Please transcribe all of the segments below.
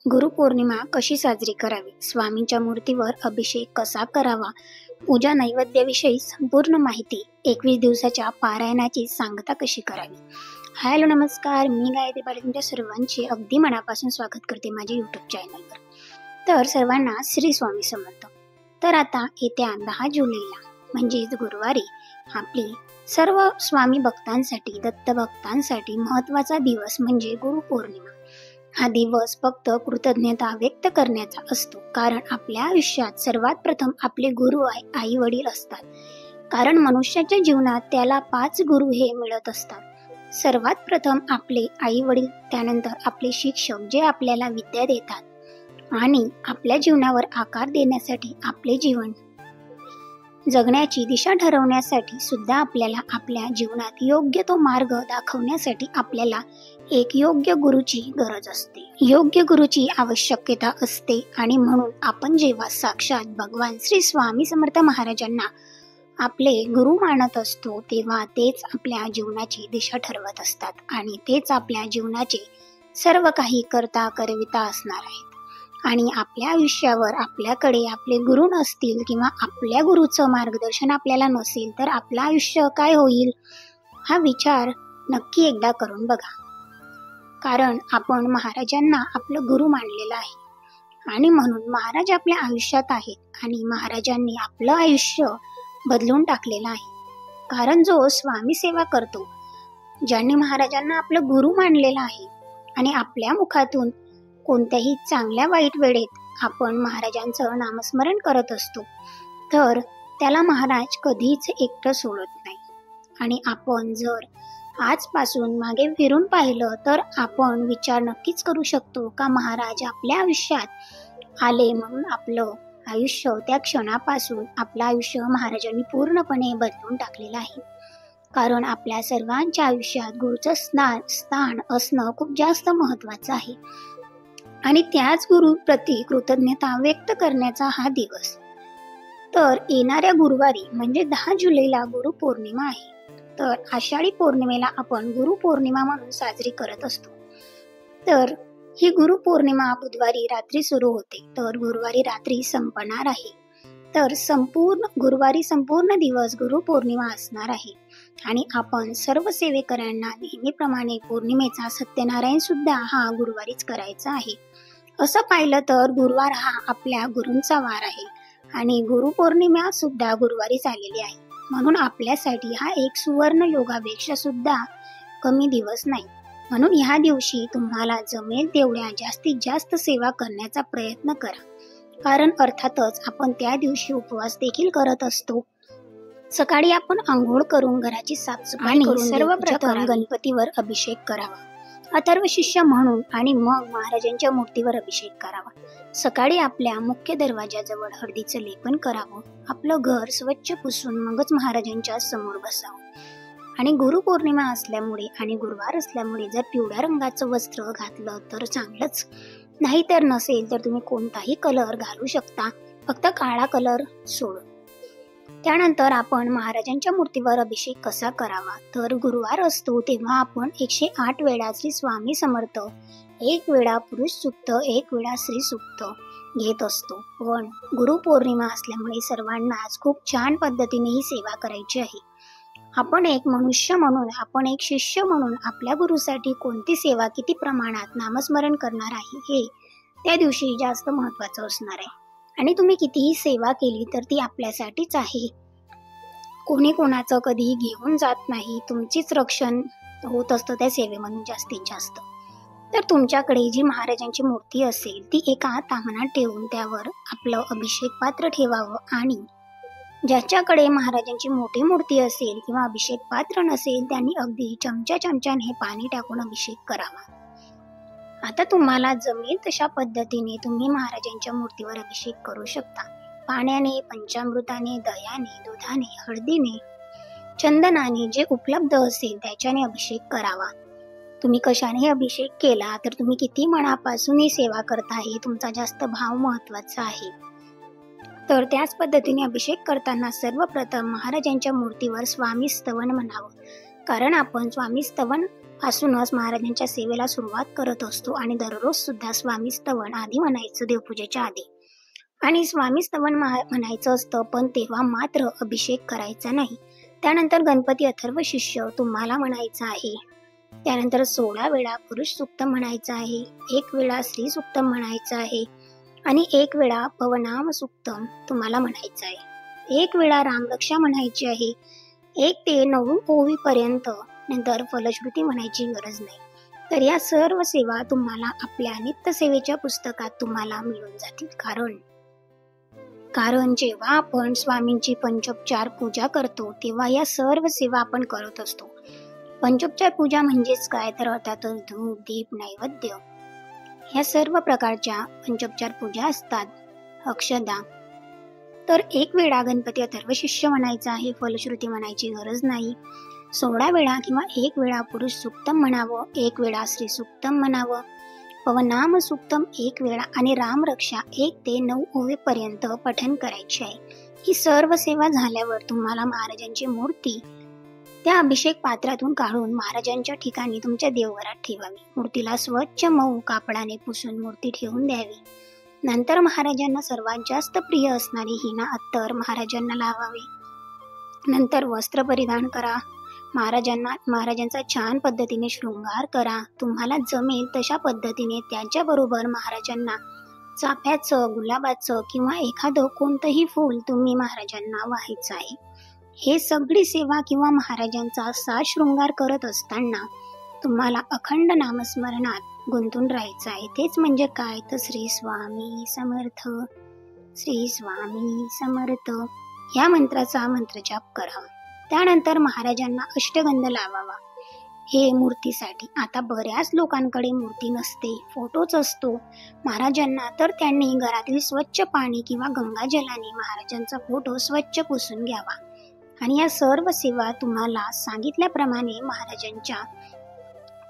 गुरुपौर्णिमा कशी साजरी करावी, स्वामींच्या मूर्तीवर अभिषेक कसा करावा, पूजा नैवेद्याविषयी संपूर्ण माहिती, 21 दिवसाच्या पारायणाची सांगता कशी करावी. हॅलो नमस्कार, मी गायत्री पाटील तुमच्या सर्वांचे अगदी मनापासून स्वागत करते माझ्या यूट्यूब चॅनलवर. तर सर्वांना श्री स्वामी समर्थ. तर आता येत्या 10 जुलैला म्हणजेच गुरुवारी आपली सर्व स्वामी भक्तांसाठी, दत्त भक्तांसाठी महत्त्वाचा दिवस म्हणजे गुरुपौर्णिमा. हा दिवस फक्त कृतज्ञता व्यक्त करण्याचा असतो, कारण आपल्या आयुष्यात सर्वात प्रथम आपले गुरु आई वडील असतात. कारण मनुष्याच्या जीवनात त्याला 5 गुरु हे मिळत असतात. सर्वात प्रथम आपले आई वडील, त्यानंतर आपले शिक्षक जे आपल्याला विद्या देतात आणि आपल्या जीवनावर आकार देण्यासाठी, आपले जीवन जगण्याची दिशा ठरवण्यासाठी सुद्धा आपल्याला आपल्या जीवनात योग्य तो मार्ग दाखवण्यासाठी आपल्याला एक योग्य गुरुची गरज असते, योग्य गुरुची आवश्यकता असते. आणि म्हणून आपण जेव्हा साक्षात भगवान श्री स्वामी समर्थ महाराजांना आपले गुरु मानत असतो, तेव्हा तेच आपल्या जीवनाची दिशा ठरवत असतात आणि तेच आपल्या जीवनाचे सर्व काही करता करविता असणार आहेत. आणि आपल्या आयुष्यावर आपल्याकडे आपले गुरु नसतील किंवा आपल्या गुरुचं मार्गदर्शन आपल्याला नसेल तर आपलं आयुष्य काय होईल, हा विचार नक्की एकदा करून बघा. कारण आपण महाराजांना आपलं गुरु मानलेलं आहे आणि म्हणून महाराज आपल्या आयुष्यात आहेत आणि महाराजांनी आपलं आयुष्य बदलून टाकलेलं आहे. कारण जो स्वामी सेवा करतो, ज्यांनी महाराजांना आपलं गुरु मानलेलं आहे आणि आपल्या मुखातून कोणत्याही चांगल्या वाईट वेळेत आपण महाराजांचं नामस्मरण करत असतो, तर त्याला महाराज कधीच एकटं सोडत नाही. आणि आपण जर आजपासून मागे फिरून पाहिलं तर आपण विचार नक्कीच करू शकतो का महाराज आपल्या आयुष्यात आले म्हणून आपलं आयुष्य त्या क्षणापासून आपलं आयुष्य महाराजांनी पूर्णपणे बदलून टाकलेलं आहे. कारण आपल्या सर्वांच्या आयुष्यात गुरुचं स्थान असणं खूप जास्त महत्त्वाचं आहे आणि त्याच गुरु प्रति कृतज्ञता व्यक्त करण्याचा हा दिवस. तर येणाऱ्या गुरुवारी म्हणजे 10 जुलैला गुरुपौर्णिमा आहे. तर आषाढी पौर्णिमेला आपण गुरुपौर्णिमा म्हणून साजरी करत असतो. तर ही गुरुपौर्णिमा बुधवारी रात्री सुरू होते, तर गुरुवारी रात्री संपणार आहे. तर गुरुवारी संपूर्ण दिवस गुरुपौर्णिमा असणार आहे आणि आपण सर्व सेवेकऱ्यांना नेहमीप्रमाणे पौर्णिमेचा सत्यनारायण सुद्धा हा गुरुवारीच करायचा आहे. असं पाहिलं तर गुरुवार हा आपल्या गुरूंचा वार आहे आणि गुरुपौर्णिमा सुद्धा गुरुवारीच आलेली आहे. म्हणून आपल्यासाठी हा एक सुवर्ण योगापेक्षा सुद्धा कमी दिवस नाही. म्हणून ह्या दिवशी तुम्हाला जमेल तेवढ्या जास्तीत जास्त सेवा करण्याचा प्रयत्न करा. कारण अर्थातच आपण त्या दिवशी उपवास देखील करत असतो. सकाळी आपण आंघोळ करून घराची साफसफाई करून सर्वप्रथम गणपतीवर अभिषेक करावा, अथर्व शिष्य म्हणून, आणि मग महाराजांच्या मूर्तीवर अभिषेक करावा. सकाळी आपल्या मुख्य दरवाजाजवळ हळदीचं लेपन करावं, आपलं घर स्वच्छ पुसून मगच महाराजांच्या समोर बसावं. आणि गुरुपौर्णिमा असल्यामुळे आणि गुरुवार असल्यामुळे जर पिवळ्या रंगाचं वस्त्र घातलं तर चांगलंच, नाही तर नसेल तर तुम्ही कोणताही कलर घालू शकता, फक्त काळा कलर सोडून. त्यानंतर आपण महाराजांच्या मूर्तीवर अभिषेक कसा करावा, तर गुरुवार असतो तेव्हा आपण 108 वेळा श्री स्वामी समर्थ, 1 वेळा पुरुष सूक्त, 1 वेळा श्री सूक्त घेत असतो. पण गुरुपौर्णिमा असल्यामुळे सर्वांनाच खूप छान पद्धतीने ही सेवा करायची आहे. आपण एक मनुष्य म्हणून, आपण एक शिष्य म्हणून आपल्या गुरुसाठी कोणती सेवा, किती प्रमाणात नामस्मरण करणार आहे हे त्या दिवशी जास्त महत्त्वाचं असणार आहे. आणि तुम्ही कितीही सेवा केली तर ती आपल्यासाठीच आहे. कोणी कोणाचं कधीही घेऊन जात नाही. तुमचीच रक्षण होत असतं त्या सेवेमधून जास्तीत जास्त. तर तुमच्याकडे जी महाराजांची मूर्ती असेल ती एका तामणात ठेवून त्यावर आपलं अभिषेक पात्र ठेवावं आणि ज्याच्याकडे महाराजांची मोठी मूर्ती असेल किंवा अभिषेक पात्र नसेल त्यांनी अगदी चमच्याने पाणी टाकून अभिषेक करावा. आता तुम्हाला जमेल तशा पद्धतीने तुम्ही महाराजांच्या मूर्तीवर अभिषेक करू शकता. पाण्याने, पंचामृताने, दह्याने, दुधाने, हळदीने, चंदनाने, जे उपलब्ध असेल त्याच्याने अभिषेक करावा. तुम्ही कशाने अभिषेक केला तर तुम्ही किती मनापासून ही सेवा करता हे तुमचा जास्त भाव महत्त्वाचा आहे. तर त्याच पद्धतीने अभिषेक करताना सर्वप्रथम महाराजांच्या मूर्तीवर स्वामी स्तवन म्हणावं. कारण आपण स्वामी स्तवन पासूनच महाराजांच्या सेवेला सुरुवात करत असतो आणि दररोज सुद्धा स्वामी स्तवन आधी म्हणायचं देवपूजेच्या आधी. आणि स्वामी स्तवन म्हणायचं असतं, पण तेव्हा मात्र अभिषेक करायचा नाही. त्यानंतर गणपती अथर्व शिष्य तुम्हाला म्हणायचं आहे. त्यानंतर 16 वेळा पुरुष सूक्त म्हणायचं आहे, 1 वेळा स्त्री सूक्त म्हणायचं आहे आणि 1 वेळा पवनाम सूक्तम तुम्हाला म्हणायचं आहे. 1 वेळा रामरक्षा म्हणायची आहे. 1 ते 9 ओवीपर्यंत. नंतर फलश्रुती म्हणायची गरज नाही. तर या सर्व सेवा तुम्हाला आपल्या नित्य सेवेच्या पुस्तकात तुम्हाला मिळून जातील. कारण जेव्हा आपण स्वामींची पंचोपचार पूजा करतो तेव्हा या सर्व सेवा आपण करत असतो. पंचोपचार पूजा म्हणजेच काय, तर अर्थातच धूप, दीप, नैवेद्य या सर्व प्रकारच्या पंचोपचार पूजा असतात. अक्षदा. तर 1 वेळा गणपती अथर्व शिष्य म्हणायचा आहे, फलश्रुती म्हणायची गरज नाही. 16 वेळा किंवा 1 वेळा पुरुष सूक्तम म्हणावं, 1 वेळा स्त्री सूक्तम म्हणावं, पवनाम सूक्तम 1 वेळा आणि रामरक्षा 1 ते 9 ओवेपर्यंत पठण करायचे आहे. ही सर्व सेवा झाल्यावर तुम्हाला महाराजांची मूर्ती त्या अभिषेक पात्रातून काढून महाराजांच्या ठिकाणी तुमच्या देवघरात ठेवावी. मूर्तीला स्वच्छ मऊ कापडाने पुसून मूर्ती ठेवून द्यावी. नंतर महाराजांना सर्वात जास्त प्रिय असणारी हिना अत्तर महाराजांना लावावे. नंतर वस्त्र परिधान करा. महाराजांचा छान पद्धतीने शृंगार करा. तुम्हाला जमेल तशा पद्धतीने त्याच्याबरोबर महाराजांना चाफ्याचं, गुलाबाचं किंवा एखादं कोणतंही फूल तुम्ही महाराजांना वाहायचं आहे. हे सगळी सेवा किंवा महाराजांचा साज शृंगार करत असताना तुम्हाला अखंड नामस्मरणात गुंतून राहायचं आहे. तेच म्हणजे काय, तर श्री स्वामी समर्थ, श्री स्वामी समर्थ या मंत्राचा मंत्रजाप करा. त्यानंतर महाराजांना अष्टगंध लावावा. हे मूर्तीसाठी. आता बऱ्याच लोकांकडे मूर्ती नसते, फोटोच असतो महाराजांना, तर त्यांनी घरातील स्वच्छ पाणी किंवा गंगाजलाने महाराजांचा फोटो स्वच्छ पुसून घ्यावा. आणि या सर्व सेवा तुम्हाला सांगितल्याप्रमाणे महाराजांच्या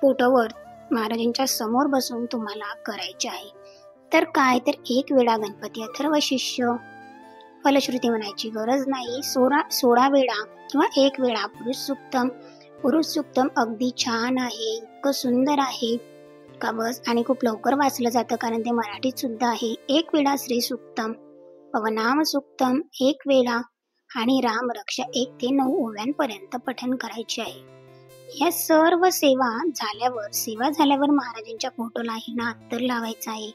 फोटोवर महाराजांच्या समोर बसून तुम्हाला करायचे आहे. तर काय, तर 1 वेळा गणपती अथर्व शिष्य, फलश्रुती म्हणायची गरज नाही. 16 वेळा किंवा 1 वेळा पुरुष सूक्तम अगदी छान आहे, इतकं सुंदर आहे का बस, आणि खूप लवकर वाचलं जातं कारण ते मराठीत सुद्धा आहे. 1 वेळा श्री सूक्तम, पवनाम सूक्तम 1 वेळा आणि रामरक्षा 1 ते 9 ओव्यांपर्यंत पठण करायचे आहे. या सर्व सेवा झाल्यावर महाराजांच्या फोटोला हिना अत्तर लावायचा आहे.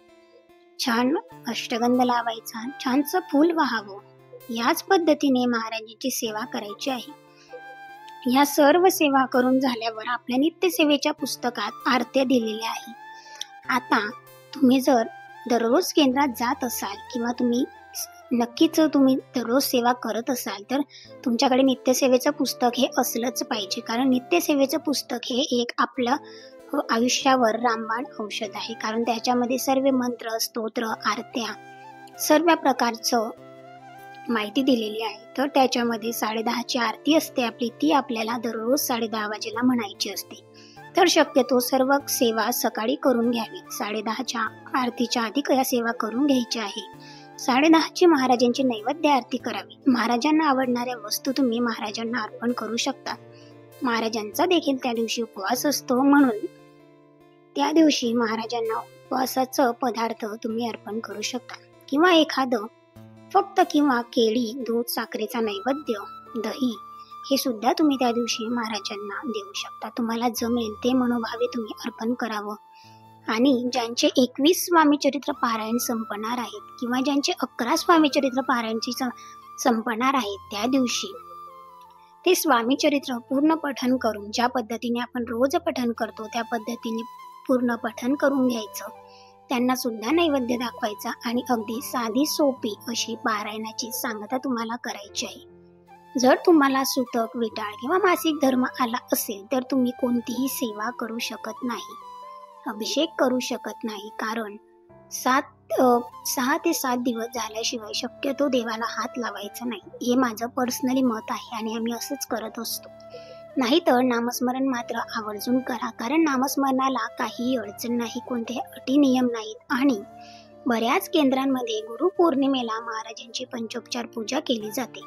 छान अष्टगंध लावायचा, छानसं फूल वाहावं. याच पद्धतीने महाराजांची सेवा करायची आहे. या सर्व सेवा करून झाल्यावर आपल्या नित्य सेवेच्या पुस्तकात आरत्या दिलेल्या आहे. आता तुम्ही जर दररोज केंद्रात जात असाल किंवा तुम्ही दररोज सेवा करत असाल तर तुमच्याकडे नित्यसेवेचं पुस्तक हे असलंच पाहिजे. कारण नित्यसेवेचं पुस्तक हे एक आपलं आयुष्यावर रामबाण औषध आहे. कारण त्याच्यामध्ये सर्व मंत्र, स्तोत्र, आरत्या सर्व प्रकारचं माहिती दिलेली आहे. तर त्याच्यामध्ये 10:30ची आरती असते आपली, ती आपल्याला दररोज 10:30 वाजेला म्हणायची असते. तर शक्यतो सर्व सेवा सकाळी करून घ्यावी. 10:30च्या आरतीच्या आधी या सेवा करून घ्यायच्या आहे. 10:30ची महाराजांची नैवेद्य आरती करावी. महाराजांना आवडणाऱ्या वस्तू तुम्ही महाराजांना अर्पण करू शकता. महाराजांचा देखील त्या दिवशी उपवास असतो, म्हणून त्या दिवशी महाराजांना उपवासाचं पदार्थ तुम्ही अर्पण करू शकता. किंवा एखादं फक्त किंवा केळी, दूध, साखरेचा नैवेद्य, दही हे सुद्धा तुम्ही त्या दिवशी महाराजांना देऊ शकता. तुम्हाला जमेल ते मनोभावे तुम्ही अर्पण करावं. आणि ज्यांचे 21 स्वामीचरित्र पारायण संपणार आहेत किंवा ज्यांचे 11 स्वामीचरित्र पारायणची संपणार आहेत त्या दिवशी ते स्वामीचरित्र पूर्ण पठण करून, ज्या पद्धतीने आपण रोज पठण करतो त्या पद्धतीने पूर्ण पठण करून घ्यायचं. त्यांना सुद्धा नैवेद्य दाखवायचा आणि अगदी साधी सोपी अशी पारायणाची सांगता तुम्हाला करायची आहे. जर तुम्हाला सुतक, विटाळ किंवा मासिक धर्म आला असेल तर तुम्ही कोणतीही सेवा करू शकत नाही, अभिषेक करू शकत नाही. कारण 6 ते 7 दिवस झाल्याशिवाय शक्यतो देवाला हात लावायचा नाही. हे माझं पर्सनली मत आहे आणि आम्ही असंच करत असतो. नाहीतर नामस्मरण मात्र आवर्जून करा. कारण नामस्मरणाला काहीही अडचण नाही, कोणतेही अटी नियम नाहीत. आणि बऱ्याच केंद्रांमध्ये गुरुपौर्णिमेला महाराजांची पंचोपचार पूजा केली जाते.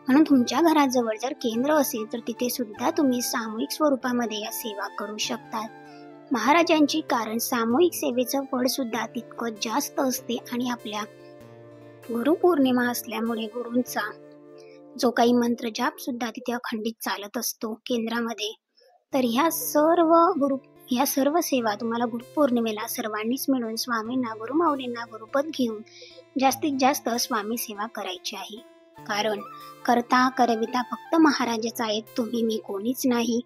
म्हणून तुमच्या घराजवळ जर केंद्र असेल तर तिथे सुद्धा तुम्ही सामूहिक स्वरूपामध्ये या सेवा करू शकतात महाराजांची, कारण सामूहिक सेवेचं फळ सुद्धा तितकं जास्त असते आणि आपल्या गुरुपौर्णिमा असल्यामुळे गुरूंचा जो काही मंत्र जाप सुद्धा तिथे अखंडित चालत असतो केंद्रामध्ये. तर ह्या सर्व सेवा तुम्हाला गुरुपौर्णिमेला सर्वांनीच मिळून स्वामींना, गुरुमाऊलींना गुरुपद घेऊन जास्तीत जास्त स्वामी सेवा करायची आहे. कारण करता करविता फक्त महाराजच आहेत, तुम्ही मी कोणीच नाही.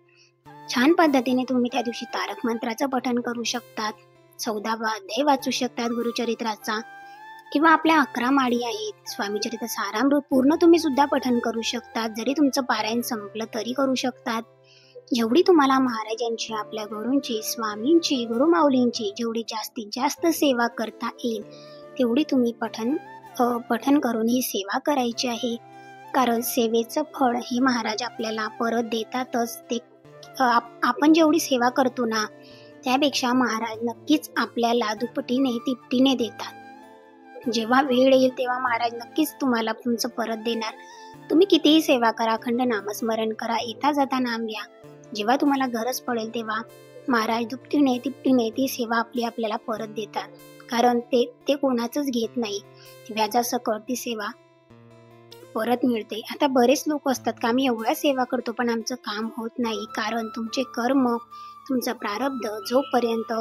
छान पद्धतीने तुम्ही त्या दिवशी तारक मंत्राचं पठण करू शकतात, 14वा अध्याय वाचू शकतात गुरुचरित्राचा, किंवा आपल्या 11 माळी आहेत स्वामीचरित्र सारामृत पूर्ण तुम्ही सुद्धा पठण करू शकतात. जरी तुमचं पारायण संपलं तरी करू शकतात. जेवढी तुम्हाला महाराजांची, आपल्या गुरूंची, स्वामींची, गुरुमाऊलींची जेवढी जास्तीत जास्त सेवा करता येईल तेवढी तुम्ही पठण करून ही सेवा करायची आहे. कारण सेवेचं फळ हे महाराज आपल्याला परत देतातच. ते आपण जेवढी सेवा करतो ना त्यापेक्षा महाराज नक्कीच आपल्याला दुपटीने तिपटीने देतात. जेव्हा वेळ येईल तेव्हा महाराज नक्कीच तुम्हाला तुमचं परत देणार. तुम्ही कितीही सेवा करा, अखंड नामस्मरण करा, येता जाता नाम घ्या, जेव्हा तुम्हाला गरज पडेल तेव्हा महाराज दुपटीने तिपटीने ती सेवा आपल्याला परत देतात. कारण ते कोणाचंच घेत नाही, व्याजासकट ती सेवा परत मिळते. आता बरेच लोक असतात का आम्ही एवढ्या सेवा करतो पण आमचं काम होत नाही. कारण तुमचे कर्म, तुमचं प्रारब्ध जोपर्यंत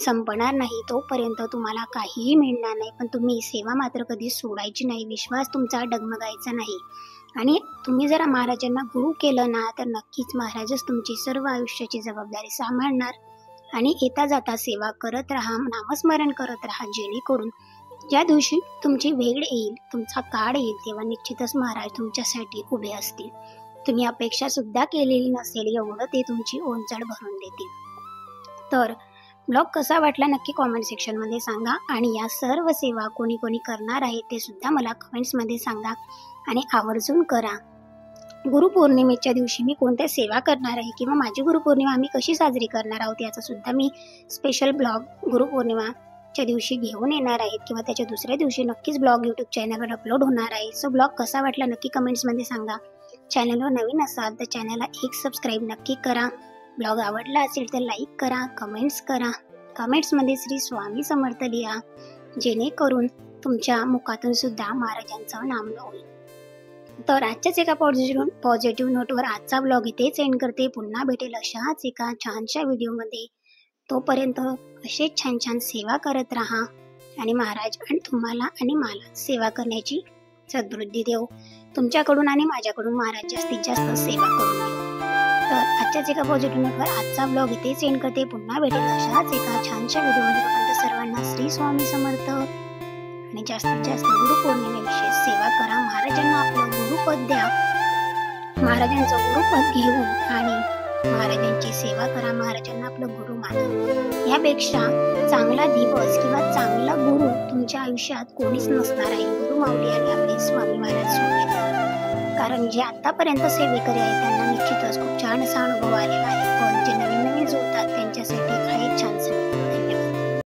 संपणार नाही तोपर्यंत तुम्हाला काहीही मिळणार नाही. पण तुम्ही सेवा मात्र कधी सोडायची नाही, विश्वास तुमचा डगमगायचा नाही. आणि तुम्ही जरा महाराजांना गुरु केलं ना तर नक्कीच महाराजच तुमची सर्व आयुष्याची जबाबदारी सांभाळणार. आणि येता जाता सेवा करत राहा, नामस्मरण करत राहा, जेणेकरून ज्या दिवशी तुमची वेळ येईल, तुमचा काळ येईल तेव्हा निश्चितच महाराज तुमच्यासाठी उभे असतील. तुम्ही अपेक्षा सुद्धा केलेली नसेल एवढं ते तुमची ओंजळ भरून देतील. तर ब्लॉग कसा वाटला नक्की कॉमेंट सेक्शनमध्ये सांगा. आणि या सर्व सेवा कोणी कोणी करणार आहे ते सुद्धा मला कमेंट्समध्ये सांगा आणि आवर्जून करा. गुरुपौर्णिमेच्या दिवशी मी कोणत्या सेवा करणार आहे किंवा माझी गुरुपौर्णिमा आम्ही कशी साजरी करणार आहोत याचा सुद्धा मी स्पेशल ब्लॉग गुरुपौर्णिमाच्या दिवशी घेऊन येणार आहे किंवा त्याच्या दुसऱ्या दिवशी नक्कीच ब्लॉग यूट्यूब चॅनलवर अपलोड होणार आहे. सो ब्लॉग कसा वाटला नक्की कमेंट्समध्ये सांगा. चॅनलवर नवीन असाल तर चॅनलला एक सबस्क्राईब नक्की करा. ब्लॉग आवडला असेल तर लाईक करा, कमेंट्स करा, कमेंट्समध्ये श्री स्वामी समर्थ लिहा, जेणेकरून तुमच्या मुखातून सुद्धा महाराजांचं नाम होईल. तर आजच्याच एका पॉझिटिव्ह नोटवर आजचा ब्लॉग इथेच एंड करते. पुन्हा भेटेल अशाच एका छानशा व्हिडिओमध्ये. तोपर्यंत असेच छान छान सेवा करत राहा आणि महाराज आणि तुम्हाला आणि मला सेवा करण्याची सद्बुद्धी देव. तुमच्याकडून आणि माझ्याकडून महाराज जास्तीत जास्त सेवा करून देऊ. तर आजच्याच एका पॉझिटिव्ह नोटवर आजचा ब्लॉग इथेच एंड करते. पुन्हा भेटेल अशाच एका छानशा व्हिडिओमध्ये. तोपर्यंत सर्वांना श्री स्वामी समर्थ आणि जास्तीत जास्त गुरुपौर्णिमेविषयी सेवा करा. महाराजांना आपलं गुरुपद द्या, महाराजांचं गुरुपद घेऊन आणि महाराजांची सेवा करा. महाराजांना आपलं गुरु माना. यापेक्षा चांगला दिवस किंवा चांगला गुरु तुमच्या आयुष्यात कोणीच नसणार आहे. गुरु माऊली आणि आपले स्वामी महाराज सोडले. कारण जे आतापर्यंत सेवेकरी आहेत त्यांना निश्चितच खूप छान असा अनुभव आलेला आहे. पण जे नवीन नवीन जोडतात त्यांच्यासाठी काही छानसं